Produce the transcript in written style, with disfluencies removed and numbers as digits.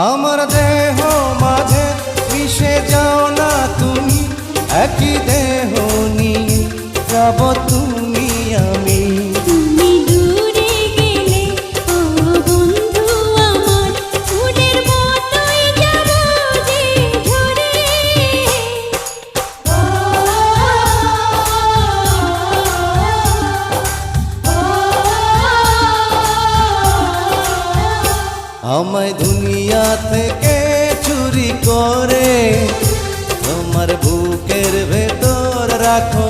আমার দেহ মাঝে মিশে যাও না তুমি, একই দেহ নিয়ে যাব তুমি আমি। তুমি দূরে গেলে ও বন্ধু আমার, ফুলের মতোই যাব যে ঝরে। আমায় দুনিয়া থেকে চুরি করে তোমার বুকের ভেতর রাখো